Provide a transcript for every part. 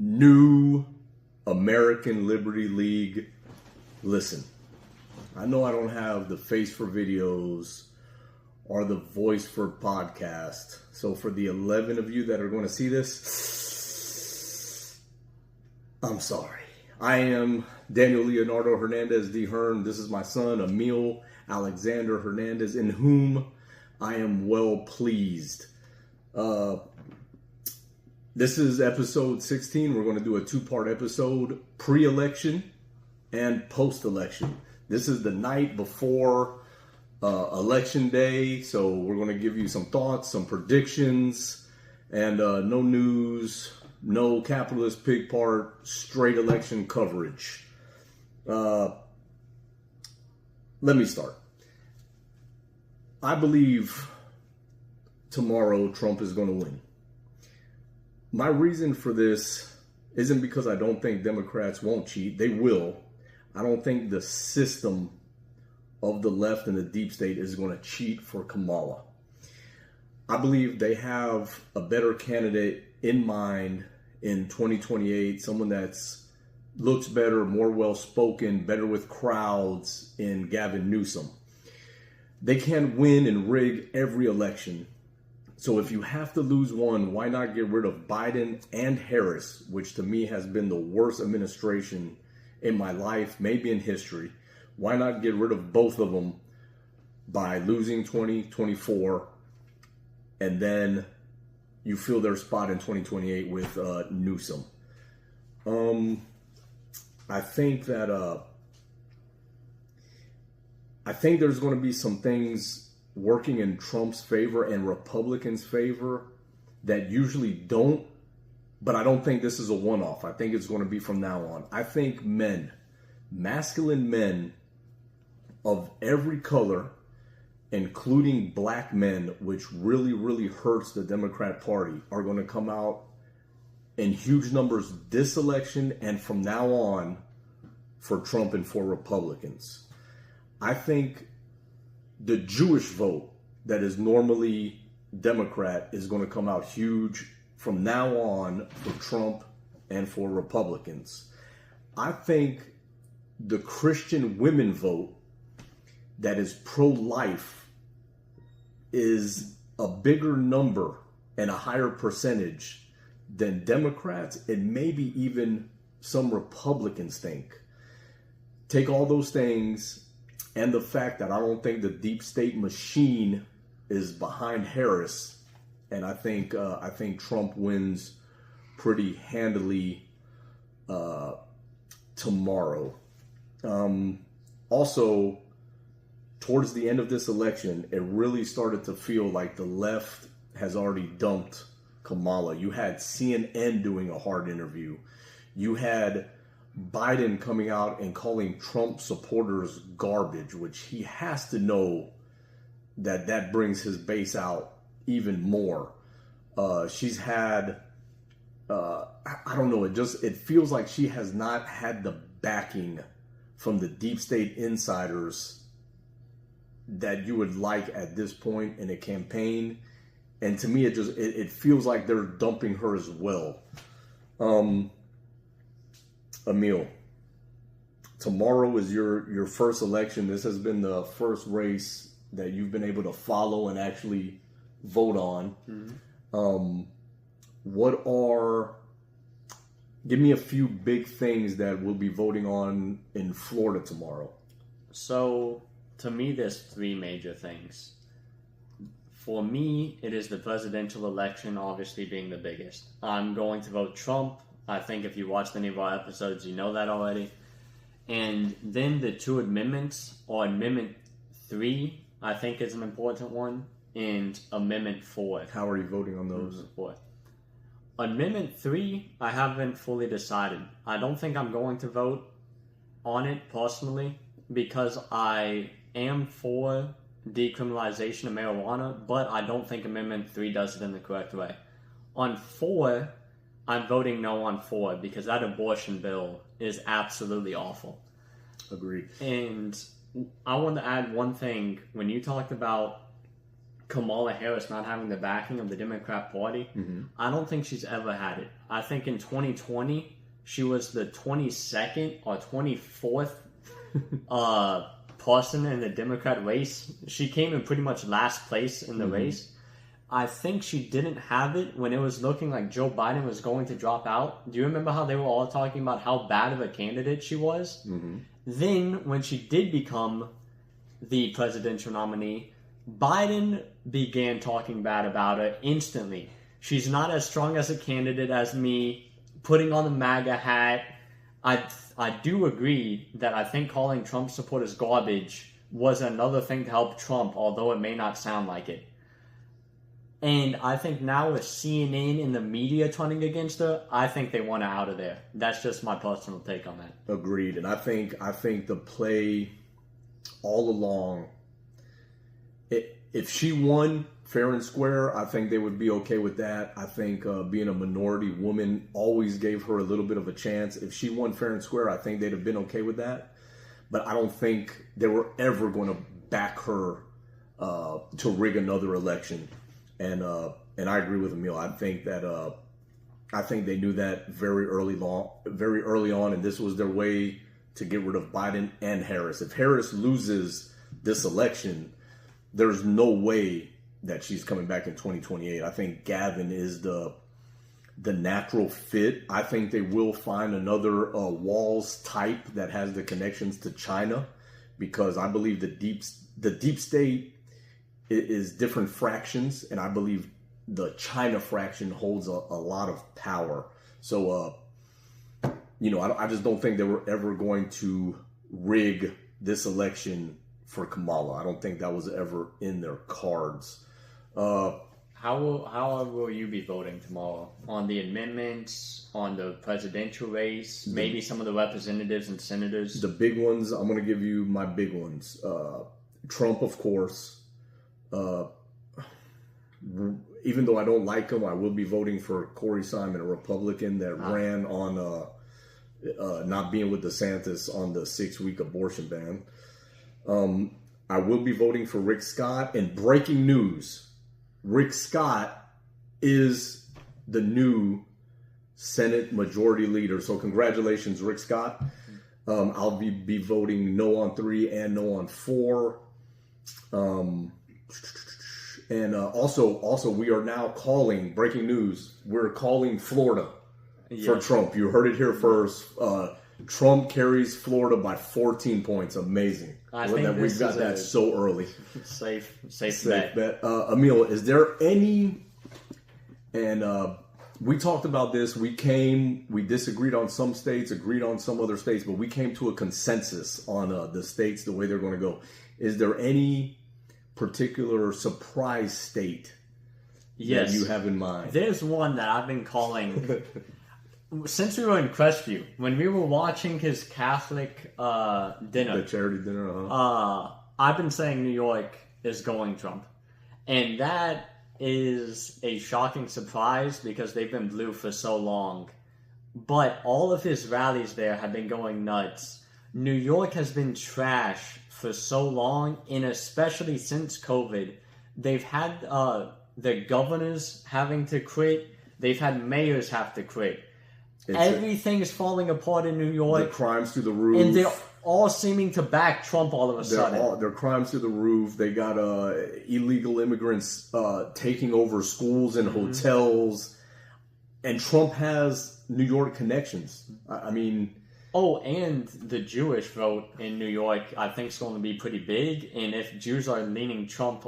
New American Liberty League. Listen, I know I don't have the face for videos or the voice for podcast. So for the 11 of you that are going to see this, I'm sorry. I am Daniel Leonardo Hernandez D. Hearn. This is my son, Emil Alexander Hernandez, in whom I am well pleased. This is episode 16. We're going to do a two-part episode, pre-election and post-election. This is the night before election day, so we're going to give you some thoughts, some predictions, and no news, no capitalist pig part, straight election coverage. Let me start. I believe tomorrow Trump is going to win. My reason for this isn't because I don't think Democrats won't cheat. They will. I don't think the system of the left and the deep state is going to cheat for Kamala. I believe they have a better candidate in mind in 2028, someone that's looks better, more well-spoken, better with crowds in Gavin Newsom. They can't win and rig every election. So if you have to lose one, why not get rid of Biden and Harris, which to me has been the worst administration in my life, maybe in history. Why not get rid of both of them by losing 2024 and then you fill their spot in 2028 with Newsom? I think there's going to be some things working in Trump's favor and Republicans' favor that usually don't, but I don't think this is a one-off. I think it's going to be from now on. I think men, masculine men of every color, including black men, which really, really hurts the Democrat Party, are going to come out in huge numbers this election and from now on for Trump and for Republicans. I think the Jewish vote that is normally Democrat is going to come out huge from now on for Trump and for Republicans. I think the Christian women vote that is pro-life is a bigger number and a higher percentage than Democrats and maybe even some Republicans think. Take all those things and the fact that I don't think the deep state machine is behind Harris, and I think Trump wins pretty handily tomorrow. Also, towards the end of this election, it really started to feel like the left has already dumped Kamala. You had CNN doing a hard interview. You had Biden coming out and calling Trump supporters garbage, which he has to know that brings his base out even more. She's had, I don't know, it feels like she has not had the backing from the deep state insiders that you would like at this point in a campaign. And to me, it feels like they're dumping her as well. Emil, tomorrow is your first election. This has been the first race that you've been able to follow and actually vote on. Mm-hmm. Give me a few big things that we'll be voting on in Florida tomorrow. So, to me, there's three major things. For me, it is the presidential election, obviously being the biggest. I'm going to vote Trump. I think if you watched any of our episodes, you know that already. And then the two amendments, or Amendment 3, I think is an important one, and Amendment 4. How are you voting on those? 4. Amendment 3, I haven't fully decided. I don't think I'm going to vote on it personally because I am for decriminalization of marijuana, but I don't think Amendment 3 does it in the correct way. On 4, I'm voting no on 4 because that abortion bill is absolutely awful. Agreed. And I want to add one thing. When you talked about Kamala Harris not having the backing of the Democrat Party, I don't think she's ever had it. I think in 2020, she was the 22nd or 24th person in the Democrat race. She came in pretty much last place in the race. I think she didn't have it when it was looking like Joe Biden was going to drop out. Do you remember how they were all talking about how bad of a candidate she was? Then, when she did become the presidential nominee, Biden began talking bad about her instantly. She's not as strong as a candidate as me, putting on the MAGA hat. I do agree that I think calling Trump supporters garbage was another thing to help Trump, although it may not sound like it. And I think now with CNN and the media turning against her, I think they want her out of there. That's just my personal take on that. Agreed. And I think the play all along, if she won fair and square, I think they would be okay with that. I think being a minority woman always gave her a little bit of a chance. If she won fair and square, I think they'd have been okay with that. But I don't think they were ever going to back her to rig another election. And I agree with Emil. I think they knew that very early on, and this was their way to get rid of Biden and Harris. If Harris loses this election, there's no way that she's coming back in 2028. I think Gavin is the natural fit. I think they will find another Walls type that has the connections to China, because I believe the deep state is different fractions, and I believe the China fraction holds a lot of power. So, I just don't think they were ever going to rig this election for Kamala. I don't think that was ever in their cards. How will you be voting tomorrow? On the amendments, on the presidential race, maybe some of the representatives and senators? The big ones, I'm going to give you my big ones. Trump, of course. Even though I don't like him, I will be voting for Corey Simon, a Republican that ran on not being with DeSantis on the 6-week abortion ban. I will be voting for Rick Scott. And breaking news, Rick Scott is the new Senate Majority Leader. So congratulations, Rick Scott. I'll be voting no on 3 and no on 4. And also, we are now calling, breaking news, we're calling Florida for Trump. You heard it here first. Trump carries Florida by 14 points. Amazing. I think we've got that so early. Safe bet. Emil, is there any, and we talked about this, we disagreed on some states, agreed on some other states, but we came to a consensus on the states, the way they're going to go. Is there any particular surprise state that you have in mind? There's one that I've been calling since we were in Crestview, when we were watching his Catholic dinner, the charity dinner. I've been saying New York is going Trump, and that is a shocking surprise because they've been blue for so long. But all of his rallies there have been going nuts. New York has been trash for so long, and especially since COVID, they've had the governors having to quit. They've had mayors have to quit. Everything is falling apart in New York. The crimes through the roof. And they're all seeming to back Trump all of a sudden. Their crimes through the roof. They got illegal immigrants taking over schools and hotels. And Trump has New York connections. I mean... Oh, and the Jewish vote in New York, I think, is going to be pretty big. And if Jews are leaning Trump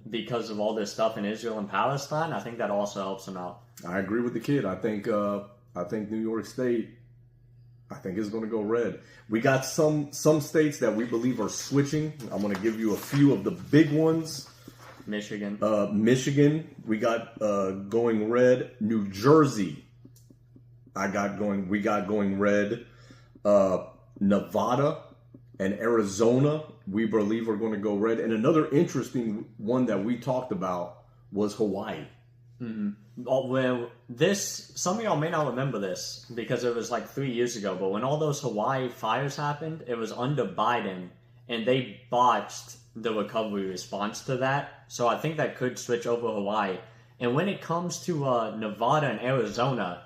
because of all this stuff in Israel and Palestine, I think that also helps him out. I agree with the kid. I think New York State, I think, is going to go red. We got some states that we believe are switching. I'm going to give you a few of the big ones. Michigan, we got going red. New Jersey, we got going red. Nevada and Arizona, we believe, are going to go red. And another interesting one that we talked about was Hawaii. Well, some of y'all may not remember this because it was like 3 years ago, but when all those Hawaii fires happened, it was under Biden, and they botched the recovery response to that. So I think that could switch over Hawaii. And when it comes to Nevada and Arizona,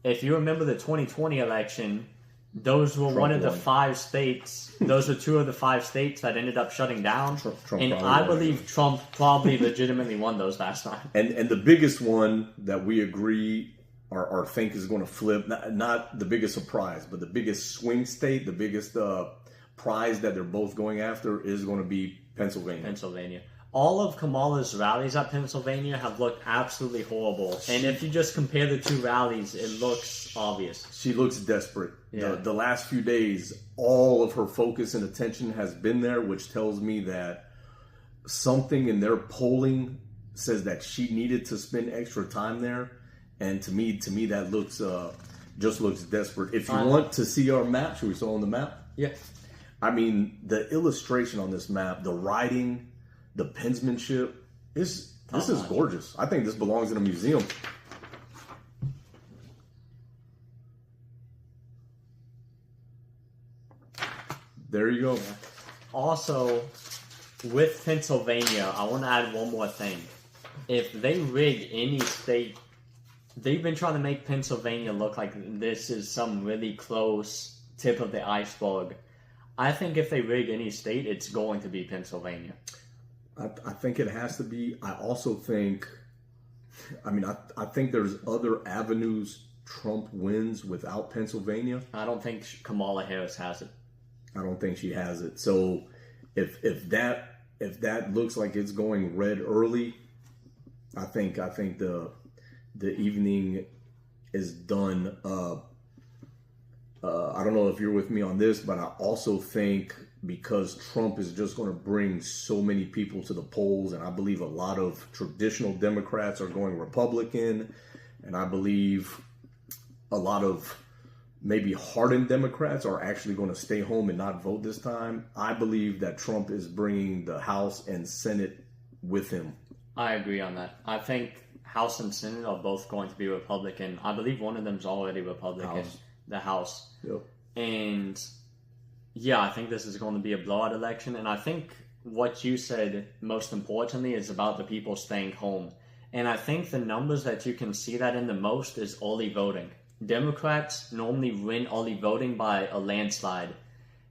if you remember the 2020 election, those were one of the 5 states. Those were 2 of the 5 states that ended up shutting down. Trump and I believe Trump probably legitimately won those last time. And the biggest one that we agree or think is going to flip, not the biggest surprise, but the biggest swing state, the biggest prize that they're both going after is going to be Pennsylvania. All of Kamala's rallies at Pennsylvania have looked absolutely horrible. And if you just compare the 2 rallies, it looks obvious. She looks desperate. Yeah. The last few days, all of her focus and attention has been there, which tells me that something in their polling says that she needed to spend extra time there. And to me, that looks just looks desperate. If you want to see our map, should we show on the map? Yeah. I mean, the illustration on this map, the writing, the penmanship, this is gorgeous. I think this belongs in a museum. There you go. Also, with Pennsylvania, I want to add one more thing. If they rig any state, they've been trying to make Pennsylvania look like this is some really close tip of the iceberg. I think if they rig any state, it's going to be Pennsylvania. I think it has to be. I also think, I think there's other avenues Trump wins without Pennsylvania. I don't think Kamala Harris has it. I don't think she has it. So if that looks like it's going red early, I think the evening is done. I don't know if you're with me on this, but I also think because Trump is just going to bring so many people to the polls, and I believe a lot of traditional Democrats are going Republican, and I believe a lot of maybe hardened Democrats are actually going to stay home and not vote this time. I believe that Trump is bringing the House and Senate with him. I agree on that. I think House and Senate are both going to be Republican. I believe one of them's already Republican. The House. Yep. And yeah, I think this is going to be a blowout election. And I think what you said most importantly is about the people staying home. And I think the numbers that you can see that in the most is early voting. Democrats normally win early voting by a landslide.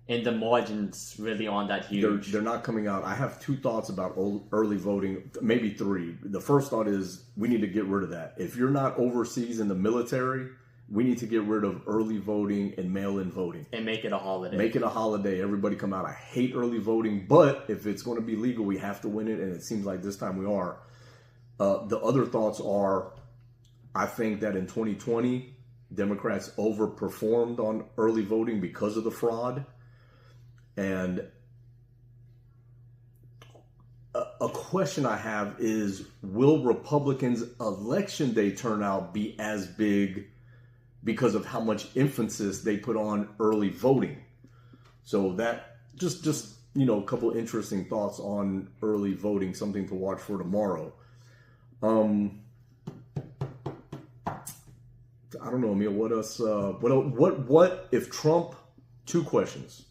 And the margins really aren't that huge. They're not coming out. I have 2 thoughts about early voting, maybe 3. The first thought is we need to get rid of that. If you're not overseas in the military, we need to get rid of early voting and mail-in voting. And make it a holiday. Make it a holiday. Everybody come out. I hate early voting, but if it's going to be legal, we have to win it, and it seems like this time we are. The other thoughts are, I think that in 2020, Democrats overperformed on early voting because of the fraud. And a question I have is, will Republicans' election day turnout be as big because of how much emphasis they put on early voting? So that just a couple interesting thoughts on early voting, something to watch for tomorrow. I don't know, Emil, what else? What if Trump? 2 questions.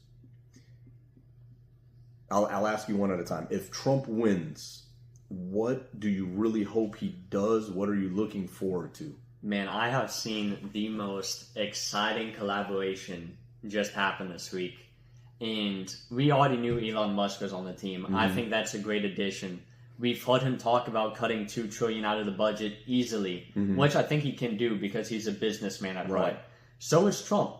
I'll ask you one at a time. If Trump wins, what do you really hope he does? What are you looking forward to? Man, I have seen the most exciting collaboration just happen this week. And we already knew Elon Musk was on the team. Mm-hmm. I think that's a great addition. We've heard him talk about cutting $2 trillion out of the budget easily, which I think he can do because he's a businessman at heart. So is Trump.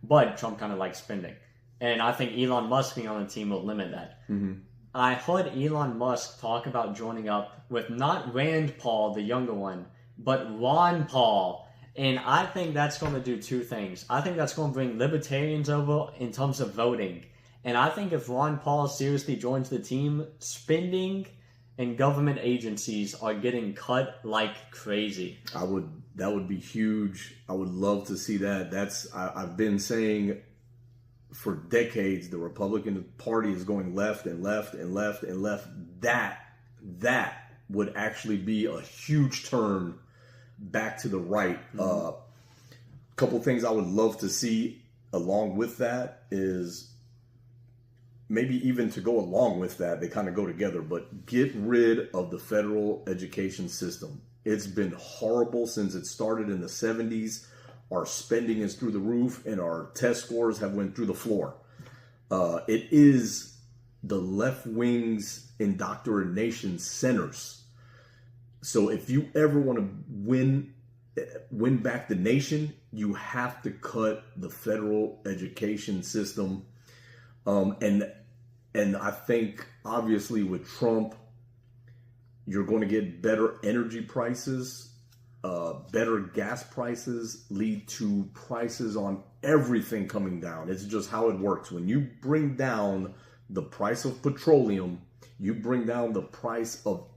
But Trump kind of likes spending. And I think Elon Musk being on the team will limit that. Mm-hmm. I heard Elon Musk talk about joining up with not Rand Paul, the younger one, but Ron Paul. And I think that's going to do 2 things. I think that's going to bring libertarians over in terms of voting. And I think if Ron Paul seriously joins the team, spending and government agencies are getting cut like crazy. That would be huge. I would love to see that. I've been saying for decades the Republican Party is going left and left and left and left. That would actually be a huge turn back to the right. A couple things I would love to see along with that is maybe even to go along with that, they kind of go together, but get rid of the federal education system. It's been horrible since it started in the 70s. Our spending is through the roof and our test scores have went through the floor. It is the left wing's indoctrination centers. So if you ever want to win back the nation, you have to cut the federal education system. And I think obviously with Trump, you're going to get better energy prices, better gas prices lead to prices on everything coming down. It's just how it works. When you bring down the price of petroleum, you bring down the price of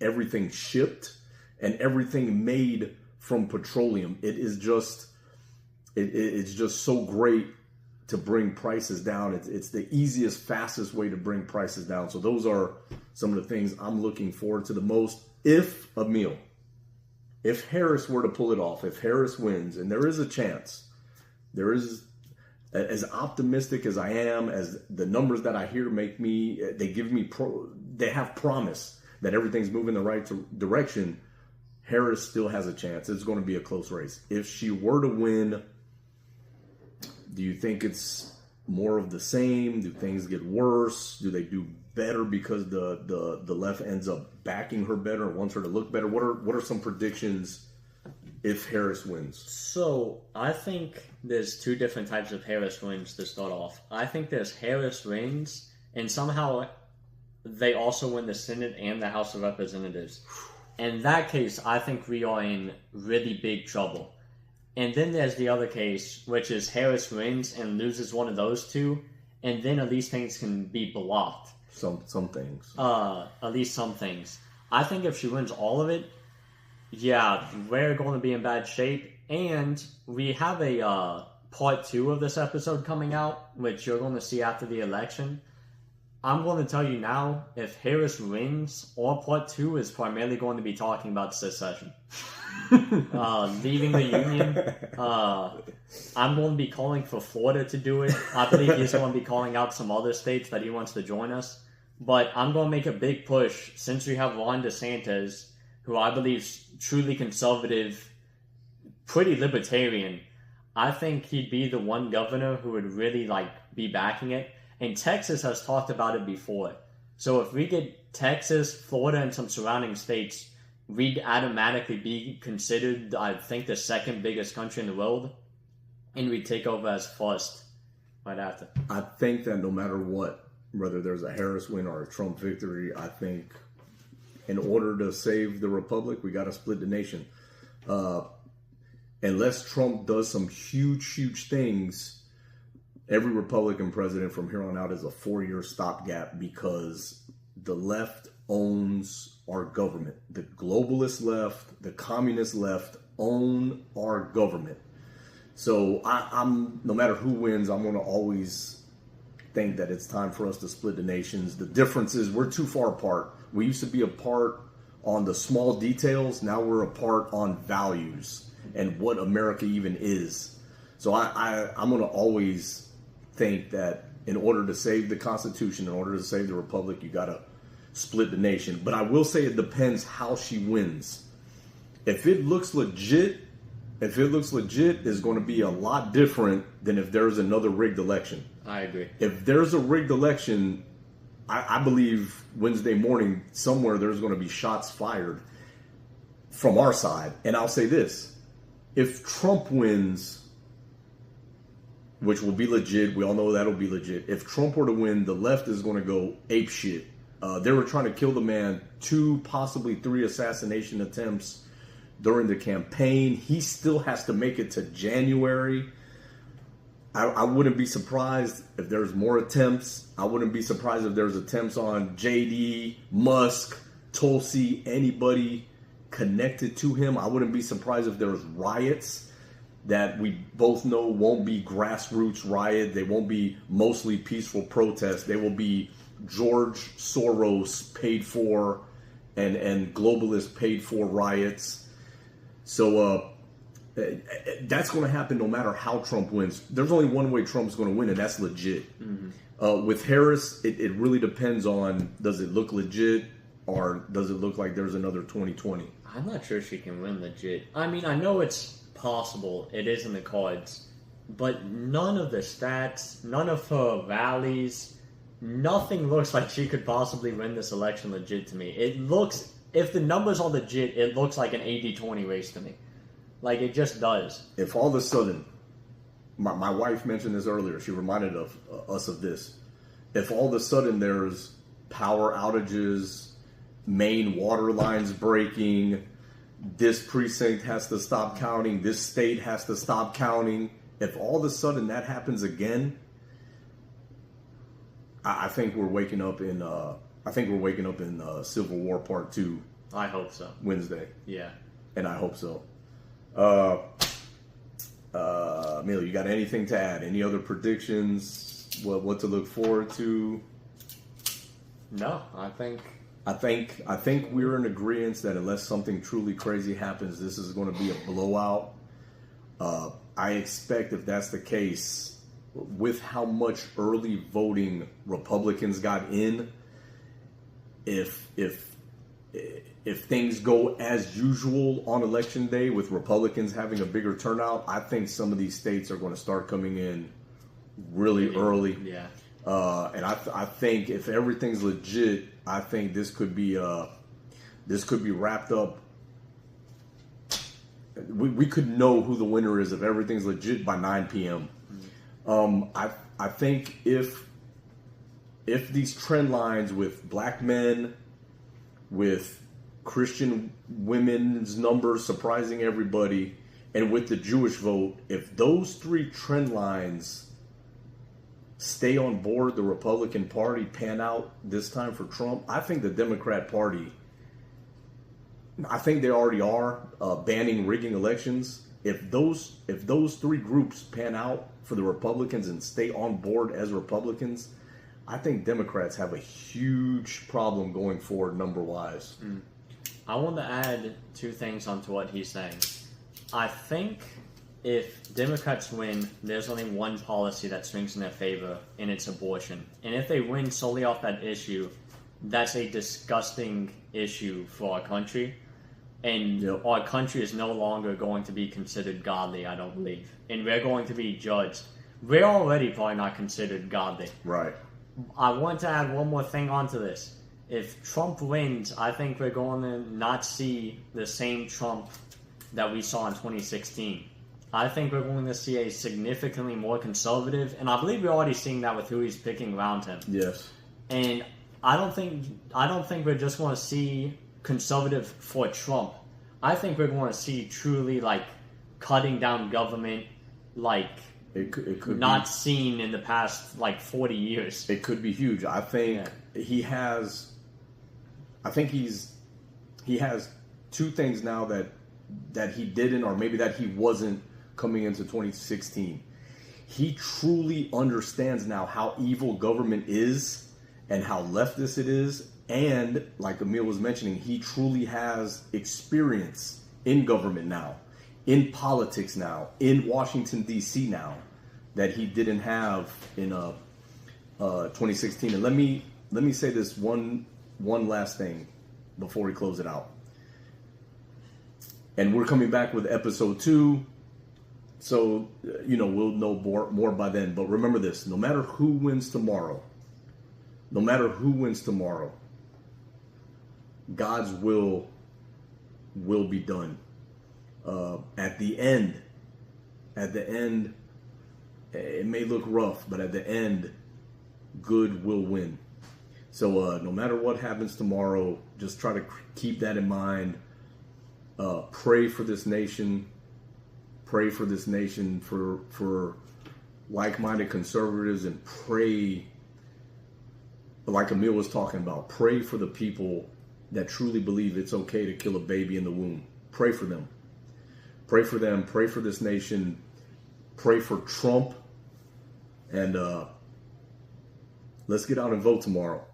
everything shipped and everything made from petroleum. It's just so great to bring prices down. It's the easiest, fastest way to bring prices down. So those are some of the things I'm looking forward to the most. If Harris were to pull it off, if Harris wins, and there is a chance, there is, as optimistic as I am, as the numbers that I hear they have promise that everything's moving the right direction, Harris still has a chance. It's going to be a close race. If she were to win, do you think it's more of the same? Do things get worse? Do they do better because the left ends up backing her better and wants her to look better? What are some predictions if Harris wins? So I think there's two different types of Harris wins to start off. I think there's Harris wins, and somehow they also win the Senate and the House of Representatives. In that case, I think we are in really big trouble. And then there's the other case, which is Harris wins and loses one of those two, and then at least things can be blocked. Some things. At least some things. I think if she wins all of it, yeah, we're going to be in bad shape. And we have a part 2 of this episode coming out, which you're going to see after the election. I'm going to tell you now, if Harris wins, our part 2 is primarily going to be talking about secession. Leaving the Union. I'm going to be calling for Florida to do it. I believe he's going to be calling out some other states that he wants to join us. But I'm going to make a big push, since we have Ron DeSantis, who I believe is truly conservative, pretty libertarian. I think he'd be the one governor who would really be backing it. And Texas has talked about it before. So if we get Texas, Florida, and some surrounding states, we'd automatically be considered, I think, the second biggest country in the world. And we'd take over as first right after. I think that no matter what, whether there's a Harris win or a Trump victory, I think in order to save the republic, we got to split the nation. Unless Trump does some huge things, every Republican president from here on out is a 4-year stopgap, because the left owns our government. The globalist left, the communist left own our government. So I'm no matter who wins, I'm going to always think that it's time for us to split the nations. The difference is we're too far apart. We used to be apart on the small details. Now we're apart on values and what America even is. So I'm going to always think that in order to save the Constitution, in order to save the Republic, you got to split the nation. But I will say it depends how she wins. If it looks legit, it's going to be a lot different than if there's another rigged election. I agree. If there's a rigged election, I believe Wednesday morning somewhere there's going to be shots fired from our side. And I'll say this. If Trump wins, which will be legit, we all know that'll be legit. If Trump were to win, the left is going to go ape shit. They were trying to kill the man, 2, possibly 3 assassination attempts during the campaign. He still has to make it to January. I wouldn't be surprised if there's more attempts. I wouldn't be surprised if there's attempts on JD, Musk, Tulsi, anybody connected to him. I wouldn't be surprised if there's riots that we both know won't be grassroots riot. They won't be mostly peaceful protests. They will be George Soros paid for and globalist paid for riots. So That's going to happen no matter how Trump wins. There's only one way Trump's going to win, and that's legit. With Harris, it really depends on, does it look legit or does it look like there's another 2020? I'm not sure she can win legit. I mean, I know it's possible. It is in the cards. But none of the stats, none of her rallies, nothing looks like she could possibly win this election legit to me. It looks, if the numbers are legit, it looks like an 80-20 race to me. Like, it just does. If all of a sudden, my wife mentioned this earlier, she reminded us of this. If all of a sudden there's power outages, main water lines breaking, this precinct has to stop counting, this state has to stop counting, if all of a sudden that happens again, I think we're waking up in Civil War Part 2. I hope so. Wednesday. Yeah. And I hope so. Emil, you got anything to add? Any other predictions? What to look forward to? No, I think we're in agreement that unless something truly crazy happens, this is going to be a blowout. I expect, if that's the case, with how much early voting Republicans got in, if things go as usual on election day with Republicans having a bigger turnout, I think some of these states are going to start coming in really early. Yeah. And I think if everything's legit, I think this could be wrapped up. We could know who the winner is if everything's legit by 9 p.m. I think if these trend lines with black men, with Christian women's numbers surprising everybody, and with the Jewish vote, if those three trend lines stay on board the Republican Party, pan out this time for Trump, I think the Democrat Party, I think they already are banning rigging elections. If those three groups pan out for the Republicans and stay on board as Republicans, I think Democrats have a huge problem going forward number-wise. I want to add two things onto what he's saying. I think if Democrats win, there's only one policy that swings in their favor, and it's abortion. And if they win solely off that issue, that's a disgusting issue for our country. And our country is no longer going to be considered godly, I don't believe. And we're going to be judged. We're already probably not considered godly. Right. I want to add one more thing onto this. If Trump wins, I think we're going to not see the same Trump that we saw in 2016. I think we're going to see a significantly more conservative, and I believe we're already seeing that with who he's picking around him. Yes. And I don't think we're just going to see conservative for Trump. I think we're going to see truly like cutting down government, like it could not be seen in the past like 40 years. It could be huge. I think he has two things now that he didn't, or maybe that he wasn't coming into 2016. He truly understands now how evil government is and how leftist it is. And like Emil was mentioning, he truly has experience in government now, in politics now, in Washington, D.C. now, that he didn't have in 2016. And let me say this one last thing before we close it out. And we're coming back with episode 2. So, we'll know more by then. But remember this, no matter who wins tomorrow, God's will be done. At the end, it may look rough, but at the end, good will win. So no matter what happens tomorrow, just try to keep that in mind. Pray for this nation. Pray for this nation, for like-minded conservatives, and pray, like Emil was talking about, pray for the people that truly believe it's okay to kill a baby in the womb. Pray for them. Pray for them. Pray for this nation. Pray for Trump. And let's get out and vote tomorrow.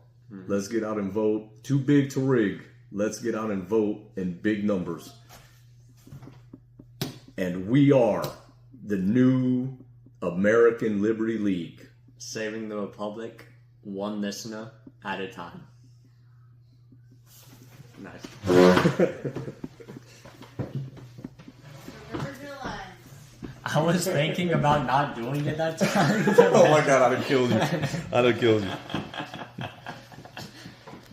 Let's get out and vote. Too big to rig. Let's get out and vote in big numbers. And we are the new American Liberty League. Saving the Republic, one listener at a time. Nice. I was thinking about not doing it that time. Oh my god, I'd have killed you. I'd have killed you.